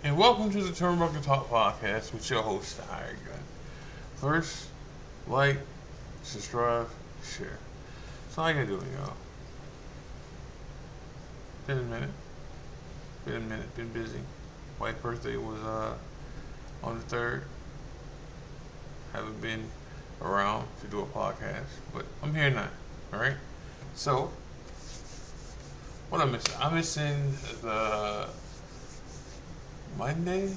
and welcome to the Turnbuckle Talk Podcast with your host, the Hired Gun. First, like, subscribe, share. So how you doing, y'all? Been a minute, been busy. Wife's birthday was on the 3rd. Haven't been around to do a podcast, but I'm here now, alright? So, what I'm missing? I'm missing the Monday,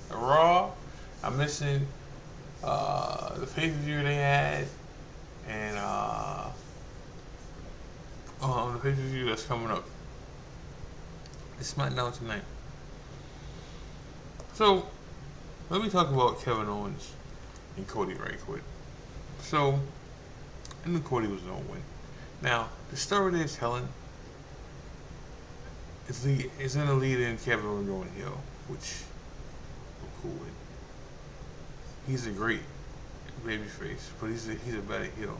the Raw. I'm missing the pay-per-view they had, and the pay-per-view that's coming up. It's SmackDown tonight. So, let me talk about Kevin Owens and Cody right quick. So, I knew Cody was going to win. Now, the story they're telling is going to lead in Kevin Owens going heel, which I'm cool with. He's a great babyface, but he's a better heel.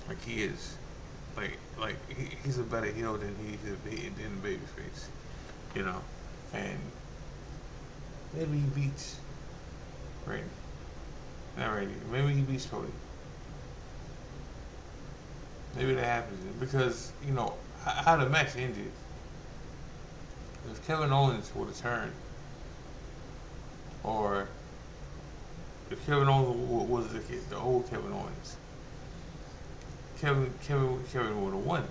Like he is, he's a better heel than than a babyface, you know. And maybe he beats Randy. Not Randy. Maybe he beats Cody. Maybe that happens because how the match ended. If Kevin Owens would have turned, or if Kevin Owens was the old Kevin Owens, Kevin would have won.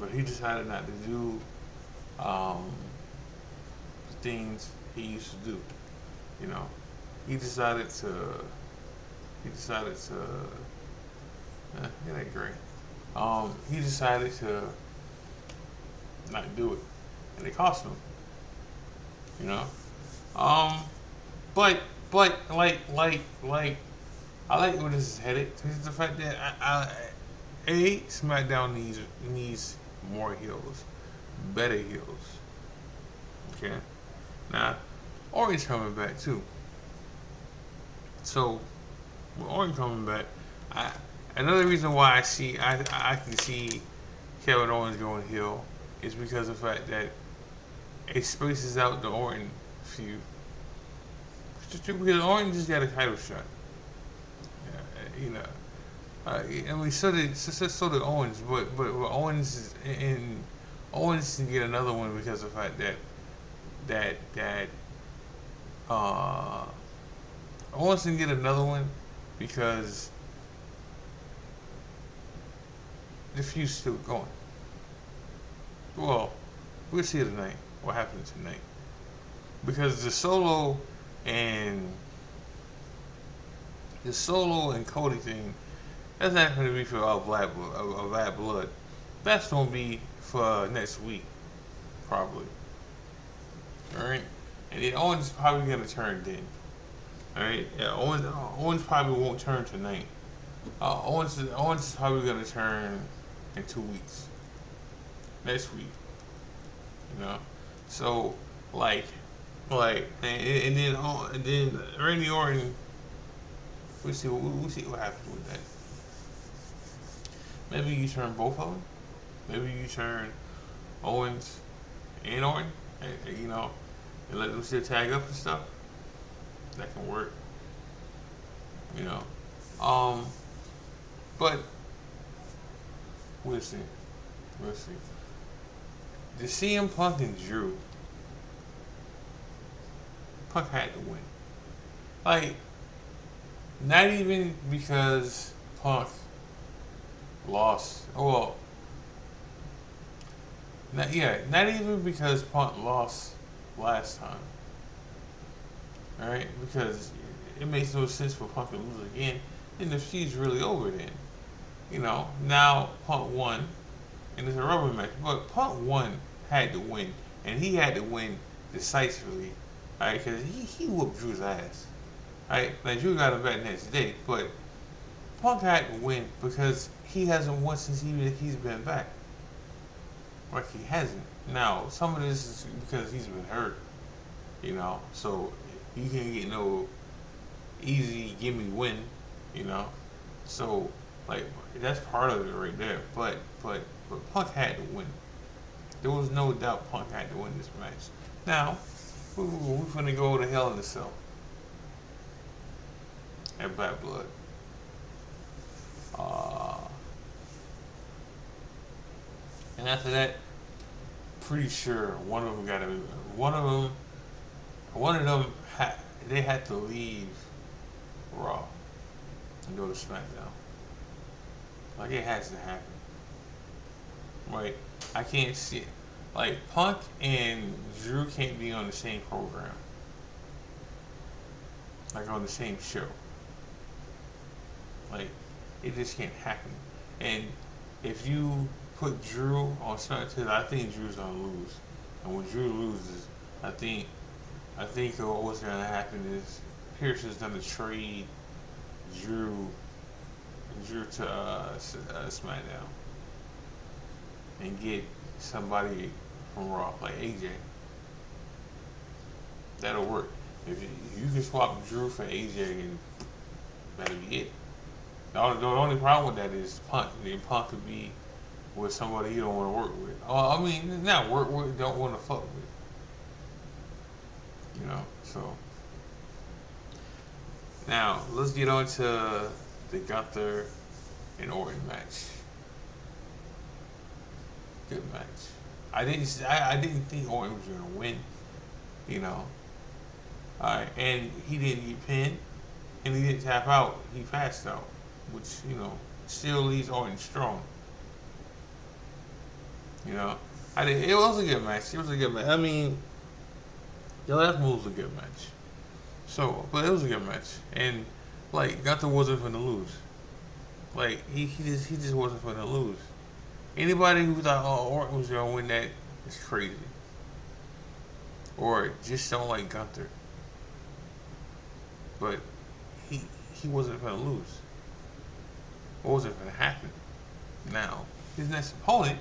But he decided not to do the things he used to do. You know, he decided to. It ain't great. He decided to not do it, and it cost him. You know. But like I like where this is headed. It's the fact that SmackDown needs more heels, better heels. Okay. Now, Orton's coming back too. So, with Orton coming back, another reason why I can see Kevin Owens going heel is because of the fact that it spaces out the Orton feud. Because Orton just got a title shot. So did Owens, but Owens can get another one because of the fact that Owens can get another one because the feud's still going. Well, we'll see tonight what happens tonight, because the Solo and Cody thing, that's not going to be for our bad blood. That's going to be for next week, probably. Alright? And then Owens is probably going to turn then. Alright? Yeah, Owens probably won't turn tonight. Owens is probably going to turn in 2 weeks. Next week. You know? So, and then Randy Orton, we'll see what happens with that. Maybe you turn both of them. Maybe you turn Owens and Orton, and let them still tag up and stuff. That can work. But we'll see. The CM Punk and Drew. Punk had to win. Not even because Punk lost. Well, not even because Punk lost last time. Alright? Because it makes no sense for Punk to lose again. And the feud's really over then. Now Punk won. And it's a rubber match. But Punk had to win. And he had to win decisively. Alright? Because he whooped Drew's ass. Alright? Like, Drew got him back next day. But Punk had to win because he hasn't won since he's been back. Like, he hasn't. Now, some of this is because he's been hurt. So you can't get no easy gimme win. So, that's part of it right there. But Punk had to win. There was no doubt Punk had to win this match. Now, we're finna go to Hell in the Cell at Black Blood. Uh, and after that, pretty sure one of them got to. One of them they had to leave Raw and go to SmackDown. Like it has to happen. Right? I can't see it. Like Punk and Drew can't be on the same program. Like on the same show. Like it just can't happen. And if you put Drew on SmackDown, I think Drew's gonna lose. And when Drew loses, I think what's gonna happen is Pierce is gonna trade Drew to SmackDown and get somebody from Raw like AJ. That'll work. If you can swap Drew for AJ, and that'll be it. The only problem with that is Punk. Punk could be with somebody you don't want to work with. I mean, not work with, don't want to fuck with. You know, so. Now, let's get on to the Gunther and Orton match. Good match. I didn't think Orton was gonna win. You know. Alright, and he didn't get pinned, and he didn't tap out. He passed out, which still leaves Orton strong. You know, it was a good match. It was a good match. I mean, the last move was a good match. So, but it was a good match, and like Gunther wasn't going to lose. Like he just wasn't going to lose. Anybody who thought Orton was going to win that is crazy, or just don't like Gunther. But he wasn't going to lose. What wasn't going to happen? Now his next opponent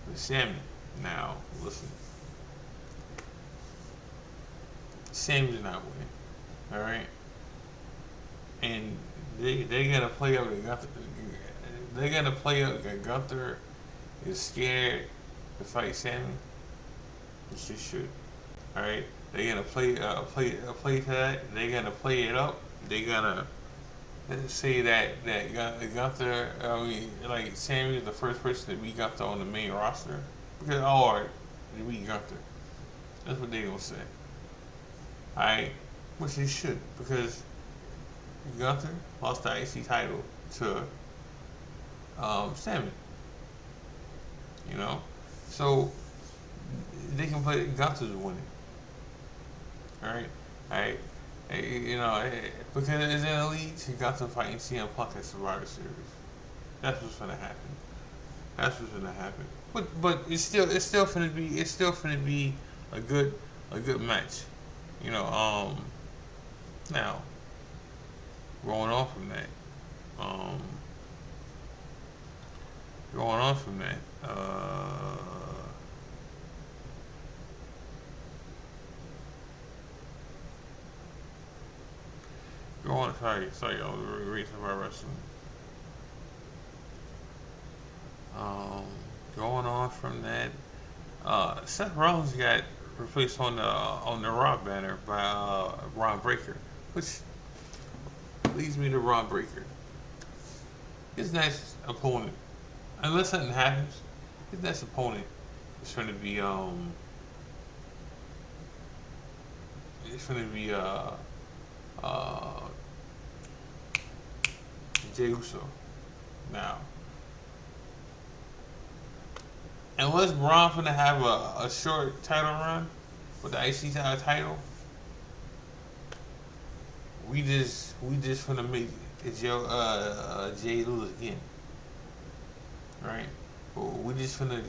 was Sammy. Now listen. Sammy's not winning, all right, and they're gonna play up that Gunther. They're gonna play up that Gunther is scared to fight Sammy, which they should. All right, they're gonna play to that. They're gonna play it up. They're gonna say that Gunther. Like Sammy is the first person to beat Gunther on the main roster because they beat Gunther. That's what they gonna say. Alright, which they should, because Gunther lost the IC title to Sammy. You know? So they can play Gunther's winning. Alright? Alright. Because it's in the league to Gunther fighting CM Punk at Survivor Series. That's what's gonna happen. But it's still gonna be a good match. You know, now, going on from that, sorry, I was reading about wrestling. Going on from that, Seth Rollins got replaced on the Raw banner by Ron Breakker, which leads me to Ron Breakker. His next opponent, unless something happens, his next opponent is going to be Jey Uso. Now, unless Braun finna have a short title run with the IC title, we just finna make Jey lose again, right? We just finna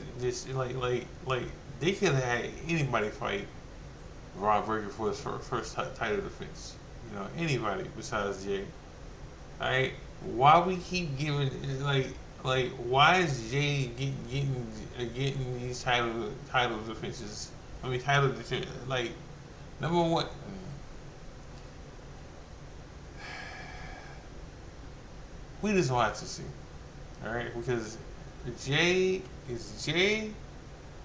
like they could have had anybody fight Ron Breakker for his first title defense. You know, anybody besides Jey. Alright, why we keep giving why is Jey getting these title defenses? I mean, title defense. Like, number one, we just want to see, all right? Because Jay,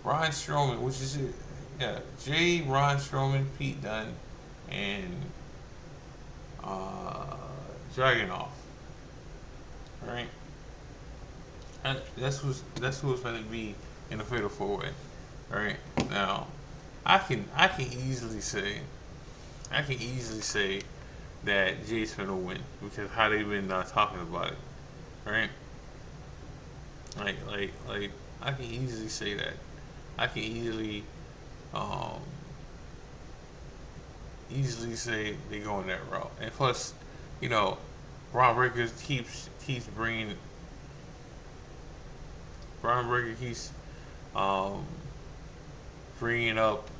Ron Strowman, which is yeah, Jay, Ron Strowman, Pete Dunne, and uh, Dragunov. All right, that's who's going to be in the fatal four way. All right, now I can easily say that Jay's gonna win because how they've been talking about it, right? Like I can easily say that. I can um easily say they going that route. And plus, you know, Ron Breaker keeps Ron Breaker keeps um bringing up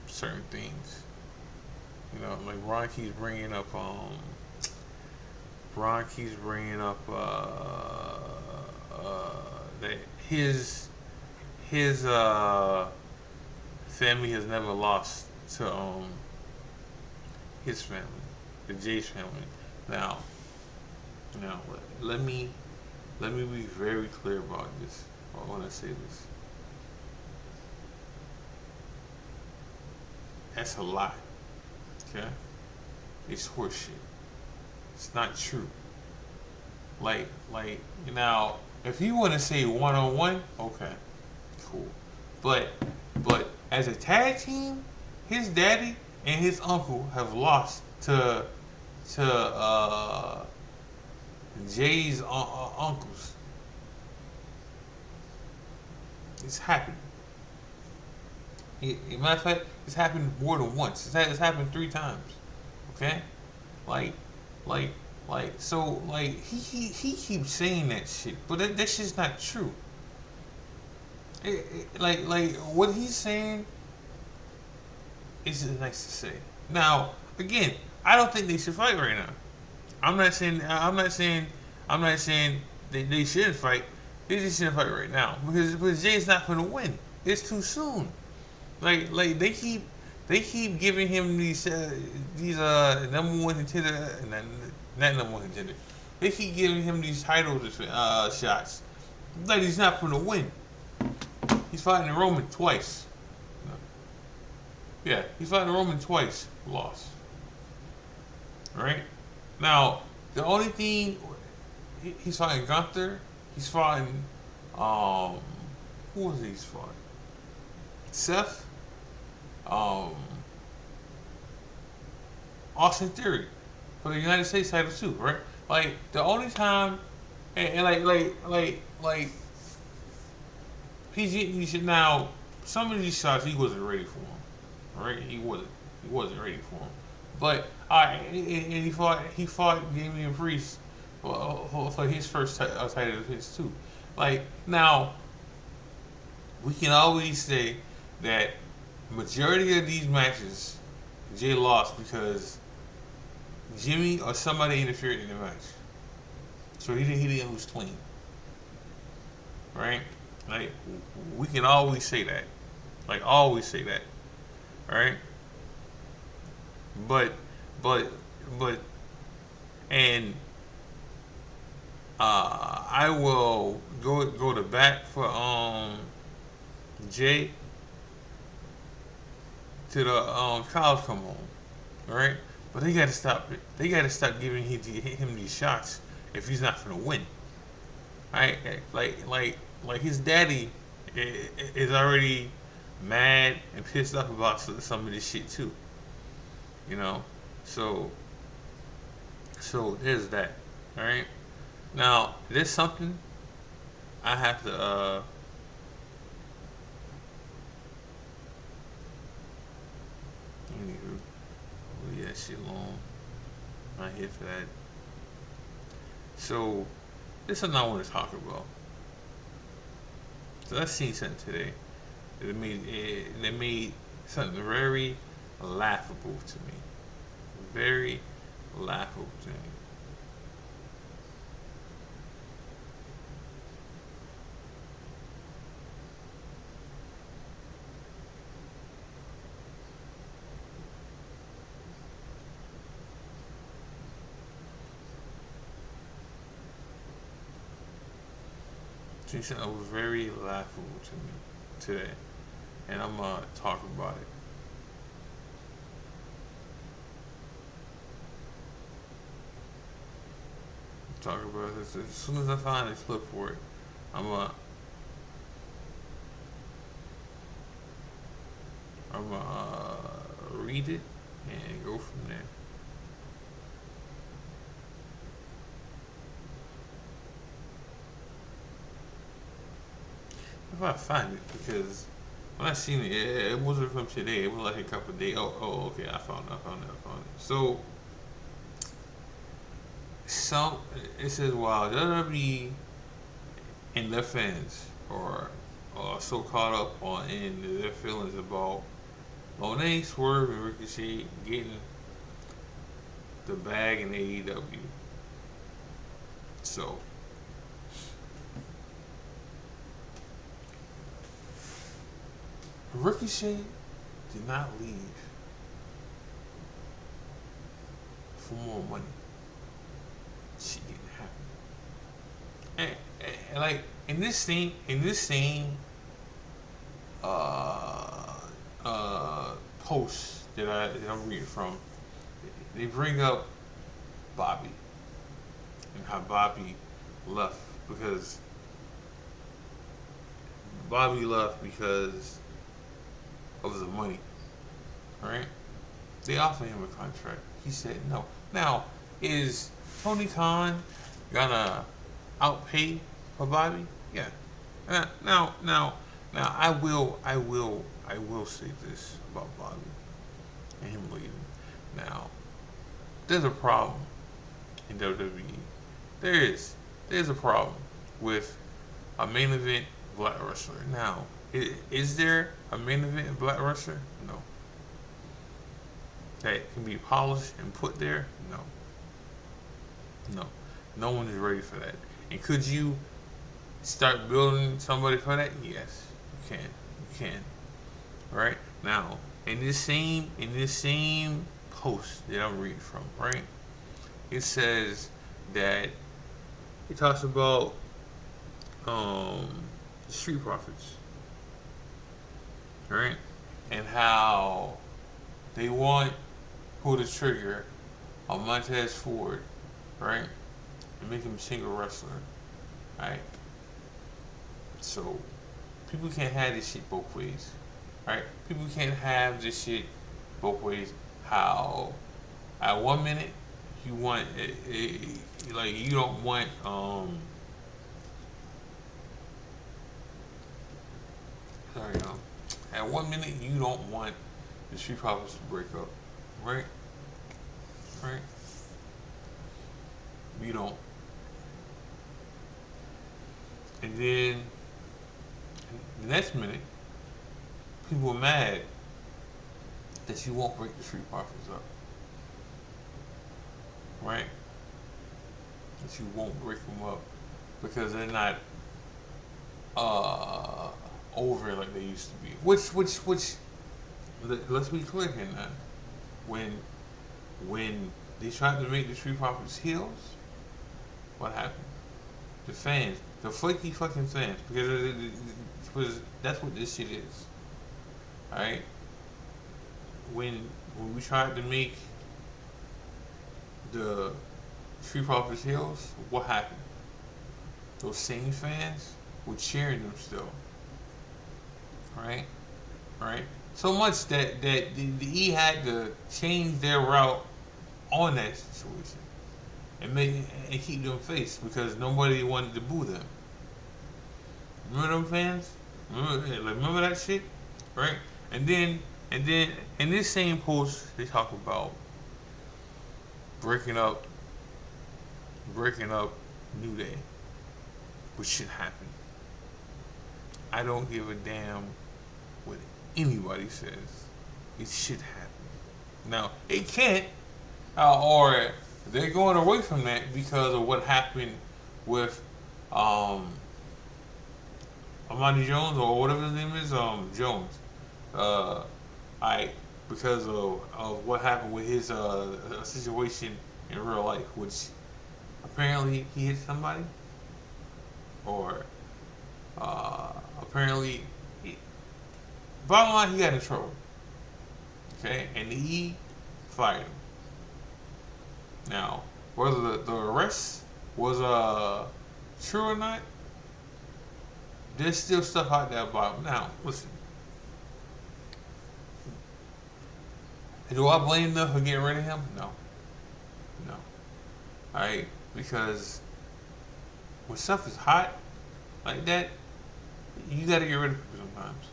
certain things. You know, like Ron keeps bringing up that his family has never lost to his family, the Jay's family. Now, now let me let me be very clear about this. When I say this, that's a lie. Okay, it's horseshit. It's not true. Like now, if you want to say one on one, okay, cool. But but as a tag team, his daddy and his uncle have lost to Jay's uncles. It's happened. Matter of fact, it's happened more than once. It's happened 3 times. Okay, like like he keeps saying that shit, but that shit's not true. Like what he's saying is nice to say. Now again, I don't think they should fight right now. I'm not saying they shouldn't fight. They just shouldn't fight right now because Jay's not gonna win. It's too soon. Like they keep giving him these number one contender, not number one contender. They keep giving him these titles shots. Like he's not gonna win. He's fighting Roman twice. Yeah, he's fighting Roman twice. Lost. Right? Now, the only thing he's fighting Gunther. He's fighting um who was he's fighting? Seth, um Austin Theory for the United States title too, right? Like the only time and like he's getting these now some of these shots he wasn't ready for them. Right? He wasn't ready for them. But and he fought Damian Priest for his first title of his too. Like now we can always say that majority of these matches Jay lost because Jimmy or somebody interfered in the match. So he didn't lose clean. Right? Like we can always say that. Like always say that. Right? But but but and I will go to bat for Jay to the cows come home. Right? But they gotta stop it. They gotta stop giving him these shots if he's not gonna win. Right? Like his daddy is already mad and pissed off about some of this shit too. You know, so there's that. All right. Now there's something I have to anywho, leave that shit alone. I'm not here for that. So this is something I want to talk about. So I seen something today that made something very laughable to me. Very laughable to me. It was very laughable to me today, and I'm gonna talk about it. Talk about this as soon as I find a clip for it. I'm gonna read it and go from there. If I find it, because when I seen it, it wasn't from today. It was like a couple of days. Okay. I found it. I found it. So, some it says while WWE and their fans are so caught up on in their feelings about Monet, Swerve, and Ricochet getting the bag in AEW. So, Ricochet did not leave for more money. Shit didn't happen. And like in this same uh, post that I'm reading from, they bring up Bobby and how Bobby left because Bobby left because of the money, right? They offered him a contract. He said no. Now, is Tony Khan gonna outpay for Bobby? Yeah. Now, I will say this about Bobby and him leaving. Now, there's a problem in WWE. There's a problem with a main event black wrestler. Now, is there a main event black wrestler? No. That can be polished and put there? No. No. No one is ready for that. And could you start building somebody for that? Yes, you can. You can. Right? Now, in this same post that I'm reading from, right? It says that it talks about um Street Profits, right? And how they want pull the trigger on Montez Ford, right? And make him a single wrestler, right? So people can't have this shit both ways, right? People can't have this shit both ways. How at 1 minute you want like you don't want sorry at 1 minute you don't want the Street Profits to break up, right? Right? You don't. And then the next minute, people are mad that you won't break the Street Profits up, right? That you won't break them up because they're not uh, over like they used to be. Which, let's be clear here now. When when they tried to make the Street Profits heels, what happened? The fans, the flaky fucking fans, because that's what this shit is. Alright? When we tried to make the Street Profits heels, what happened? Those same fans were cheering them still. Right? Right? So much that the E had to change their route on that situation and make and keep them face because nobody wanted to boo them. Remember them fans? Remember that shit, right? And then in this same post they talk about breaking up, breaking up New Day, which should happen. I don't give a damn what anybody says. It should happen. Now it can't, or they're going away from that because of what happened with Amani Jones or whatever his name is, Jones. I because of what happened with his situation in real life, which apparently he hit somebody, or Apparently, bottom line, he got in trouble. Okay, and the E fired him. Now, whether the arrest was true or not, there's still stuff out there about him. Now, listen, do I blame them for getting rid of him? No, no. All right, because when stuff is hot like that, you got to get rid of people sometimes.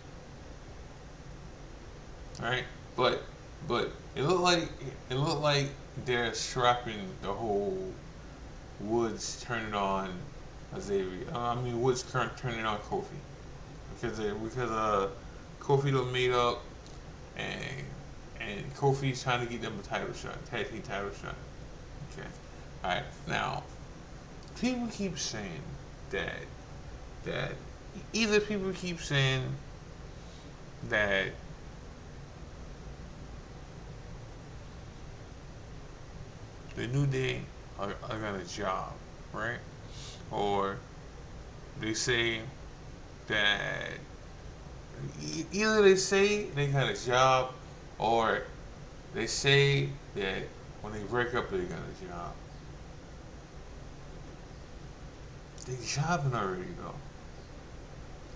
All right, but it looked like they're strapping the whole Woods turning on Xavier. I mean Woods current turning on Kofi because Kofi done made up and Kofi's trying to get them a title shot, tag team title shot. Okay, all right. Now people keep saying that that either people keep saying that the New Day are got a job, right? Or they say that either they say they got a job, or they say that when they break up they got a job. They jobbing already though.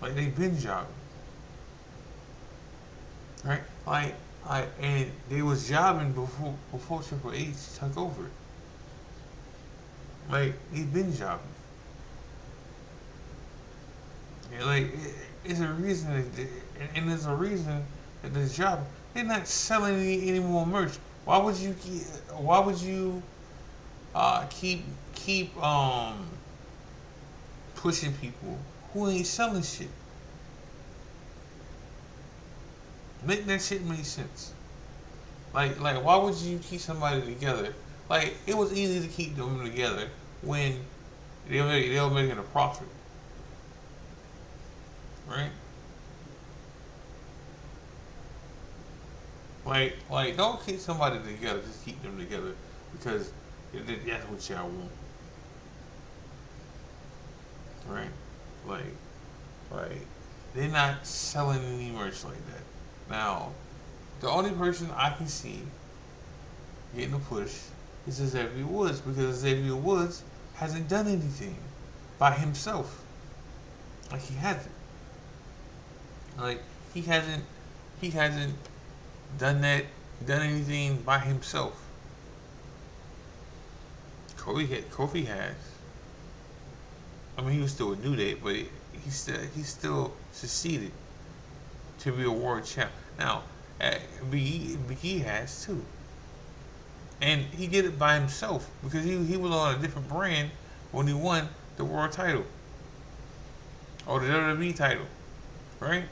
Like they been jobbing, right? And they was jobbing before Triple H took over. Like they been jobbing. And like it's a reason and there's a reason that this job they're not selling any more merch. Why would you keep pushing people who ain't selling shit? Make that shit make sense. Like why would you keep somebody together? Like it was easy to keep them together when they were making a profit, right? Like don't keep somebody together, just keep them together because that's what y'all want, right? Like like they're not selling any merch like that. Now, the only person I can see getting a push is Xavier Woods because Xavier Woods hasn't done anything by himself. Like he hasn't. Like he hasn't done anything by himself. Kofi has. I mean he was still a New Day, but he still succeeded to be a world champ. Now, Big E has too, and he did it by himself because he was on a different brand when he won the world title or the WWE title, right?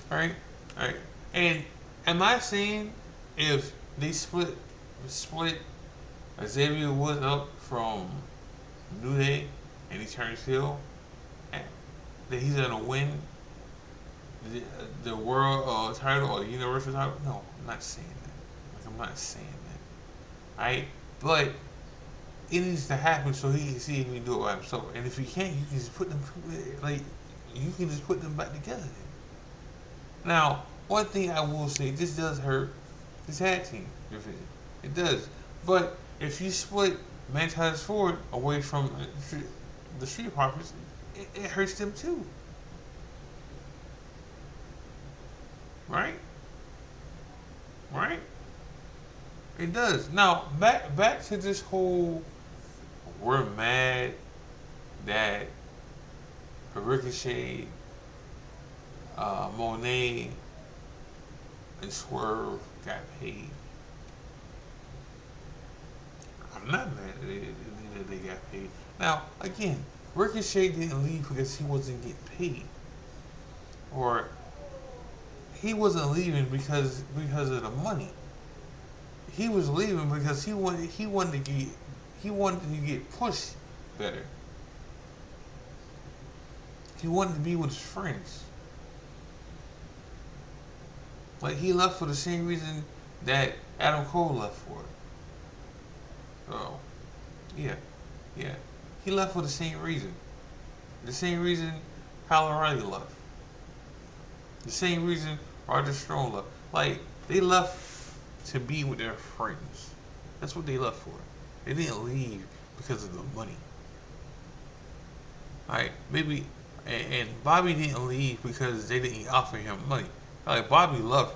Right? Right? And am I saying if they split Xavier Woods up from New Day and he turns heel, that he's gonna win the world title or the universal title? No, I'm not saying that. Like I'm not saying that. Alright? But it needs to happen so he can see if he can do it by himself. And if he can't, you can just put them back together then. Now, one thing I will say, this does hurt the tag team division. It does. But if you split Mantis Ford away from the Street Profits, it hurts them too. Right? Right? It does. Now, back to this whole we're mad that Ricochet, Monet, and Swerve got paid. I'm not mad that they got paid. Now, again, Ricochet didn't leave because he wasn't getting paid. Or he wasn't leaving because of the money. He was leaving because he wanted to get pushed better. He wanted to be with his friends. Like he left for the same reason that Adam Cole left for. Oh, yeah, yeah. He left for the same reason. The same reason Kyle O'Reilly left. The same reason Roger Strong left. Like, they left to be with their friends. That's what they left for. They didn't leave because of the money. Like, maybe, and Bobby didn't leave because they didn't offer him money. Like, Bobby left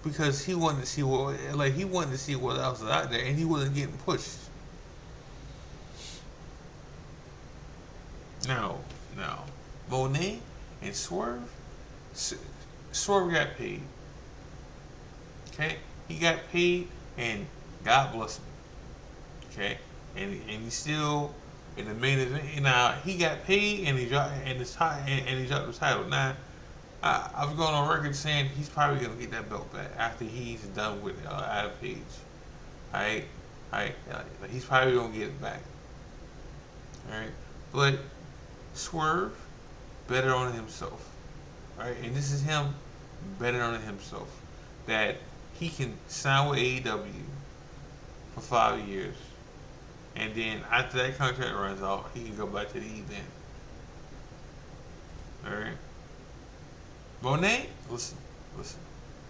because he wanted to see what else was out there, and he wasn't getting pushed. Now, now, Monet and Swerve, Swerve got paid. Okay, he got paid, and God bless him. Okay, and he still in the main event. Now he got paid, and he dropped and he dropped the title. Now I've gone on record saying he's probably gonna get that belt back after he's done with Adam Page. Alright, alright, like, he's probably gonna get it back. Alright, but Swerve better on himself. Right, and this is him better on himself that he can sign with AEW for 5 years, and then after that contract runs out, he can go back to the event. Alright? Monet, listen.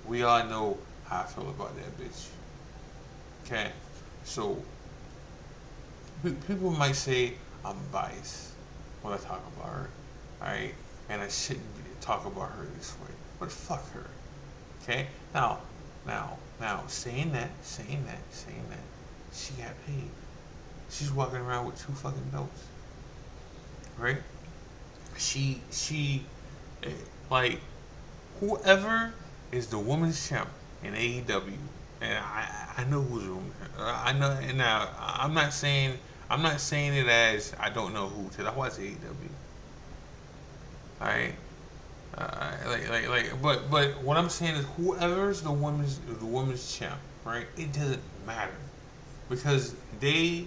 We all know how I feel about that bitch. Okay? So, people might say I'm biased when I talk about her. Alright? And I shouldn't talk about her this way. But fuck her. Okay? Now, saying that, she got paid. She's walking around with 2 fucking belts. Right? She, like, whoever is the women's champ in AEW, and I know who's the woman. I know, and now I'm not saying it as I don't know who, because I watch AEW. Alright? But what I'm saying is whoever's the women's champ, right? It doesn't matter because they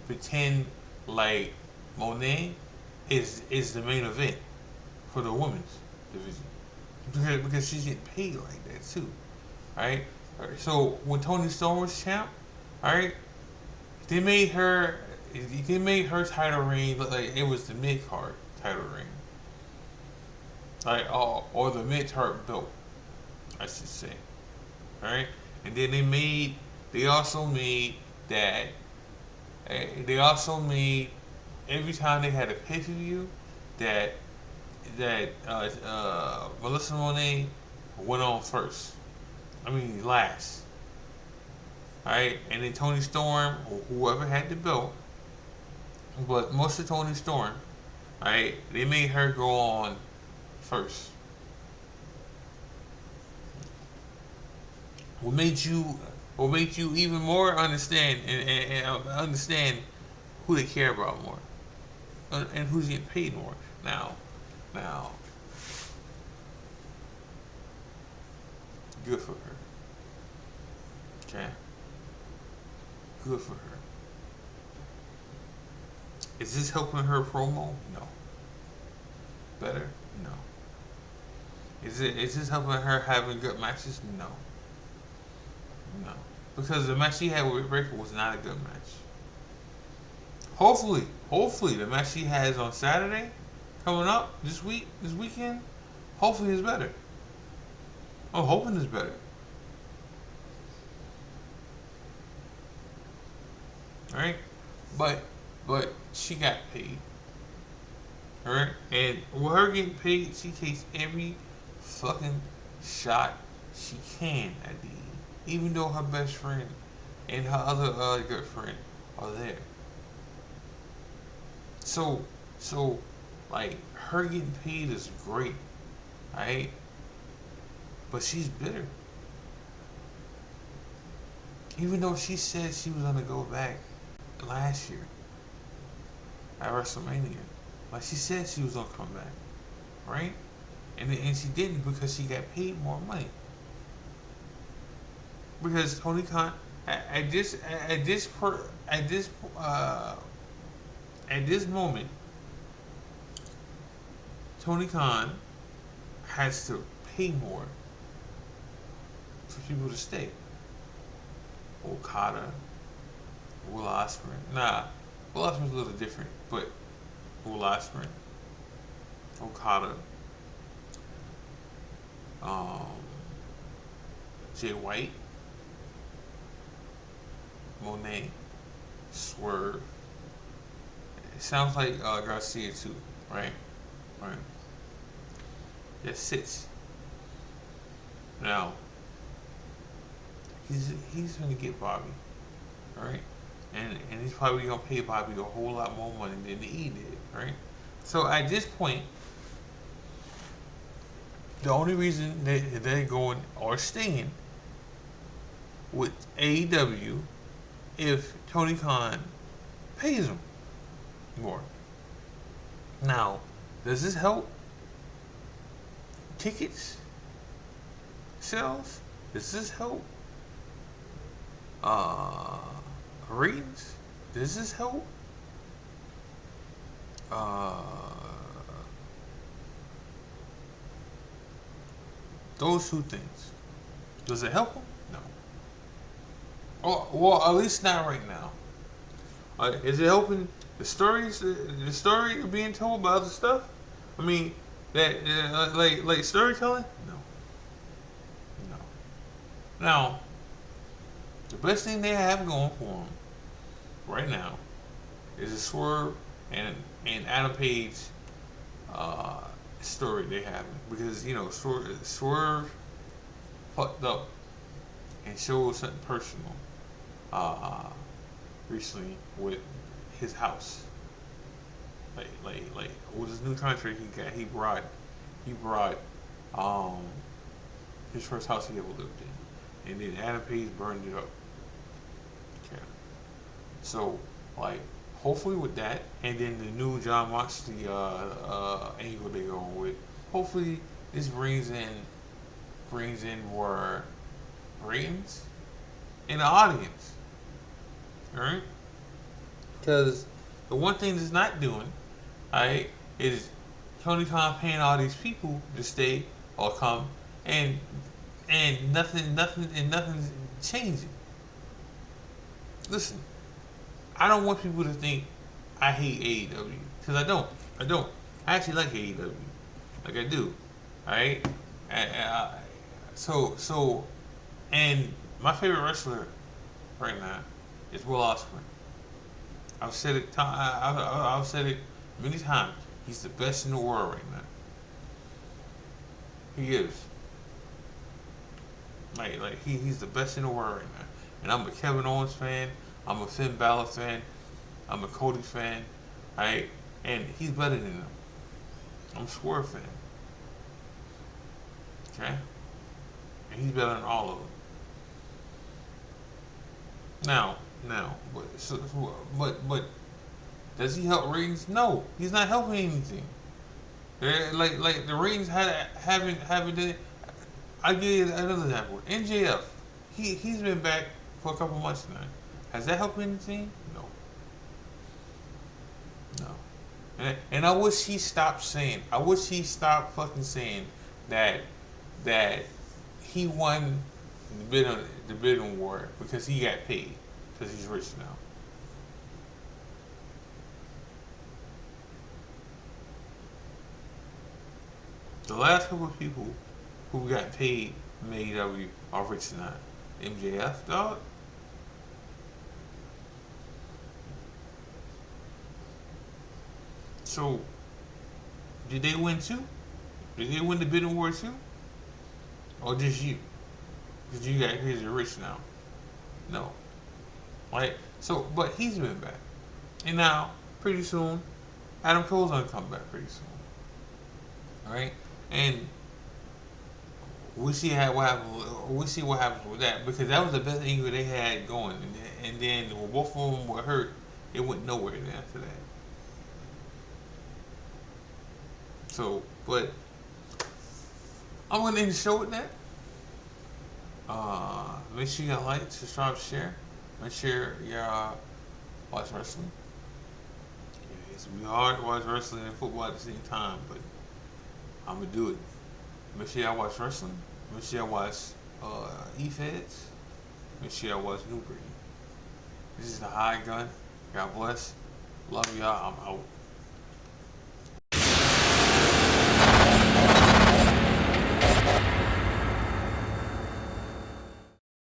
pretend like Monet is the main event for the women's division because she's getting paid like that too, right? So when Toni Storm was champ, all right, they made her title reign look like it was the mid card title reign. Like, or the mid-card belt, I should say. Alright? And then they also made every time they had a pay-per-view, that Melissa Monet went on first. I mean, last. Alright? And then Toni Storm, or whoever had the belt, but most of Toni Storm, alright, they made her go on first. What made you even more understand and understand who they care about more, and who's getting paid more. Now, good for her. Okay, good for her. Is this helping her promo? No. Better? No. Is this helping her having good matches? No. Because the match she had with Rick Baker was not a good match. Hopefully the match she has on Saturday coming up this weekend, hopefully is better. I'm hoping it's better. Alright? But she got paid. Alright? And with her getting paid, she takes every fucking shot she can at the even though her best friend and her other good friend are there. So like her getting paid is great, right? But she's bitter. Even though she said she was gonna go back last year at WrestleMania, like she said she was gonna come back, right? And she didn't because she got paid more money. Because Tony Khan at this moment, Tony Khan has to pay more for people to stay. Okada, Will Ospreay. Nah, Will Ospreay's a little different, but Will Ospreay. Okada, um, Jay White, Monet, Swerve. It sounds like Garcia too, right? Right. That's six. Now he's gonna get Bobby, right? And he's probably gonna pay Bobby a whole lot more money than he did, right? So at this point, the only reason they're going or staying with AEW if Tony Khan pays them more. Now, does this help tickets sales? Does this help uh, ratings? Does this help uh, those two things? Does it help them? No. Oh, well, at least not right now. Is it helping the stories? The story being told by other stuff? I mean, that like storytelling? No, no. Now, the best thing they have going for them right now is a Swerve and Adam Page uh, story they have because Swerve fucked up and showed something personal uh, recently with his house. Like with his new contract he brought um his first house he ever lived in, and then Adam Page burned it up. Okay, so like hopefully with that, and then the new John Moxley angle they going with, hopefully this brings in more ratings in the audience, alright? Because the one thing it's not doing, alright, is Tony Khan paying all these people to stay or come, and nothing's changing. Listen, I don't want people to think I hate AEW because I don't. I actually like AEW, like I do. Alright, so, and my favorite wrestler right now is Will Ospreay. I've said it many times. He's the best in the world right now. He is. He's the best in the world right now. And I'm a Kevin Owens fan. I'm a Finn Balor fan. I'm a Cody fan. Right? And he's better than them. I'm a Swerve fan. Okay? And he's better than all of them. But does he help ratings? No, he's not helping anything. Like the ratings haven't done it. I give you another example. NJF, he's been back for a couple months now. Has that helped anything? No, no. And I wish he stopped saying. I wish he stopped fucking saying that he won the bidding war because he got paid because he's rich now. The last couple of people who got paid in AEW are rich now. MJF, dog. So, did they win too? Did they win the bidding war too? Or just you? Because you got crazy rich now. No. Right? So, but he's been back. And now, pretty soon, Adam Cole's gonna come back pretty soon. Alright? And we'll see what happens. We'll see what happens with that because that was the best angle they had going, and then when both of them were hurt, it went nowhere then after that. So, but I'm gonna end the show with that. Make sure you like, subscribe, share. Make sure you watch wrestling. Yeah, it's gonna be hard to watch wrestling and football at the same time, but I'm gonna do it. Make sure y'all watch wrestling. Make sure y'all watch EFBC. Make sure y'all watch New Breed. This is the High Gun. God bless. Love y'all. I'm out.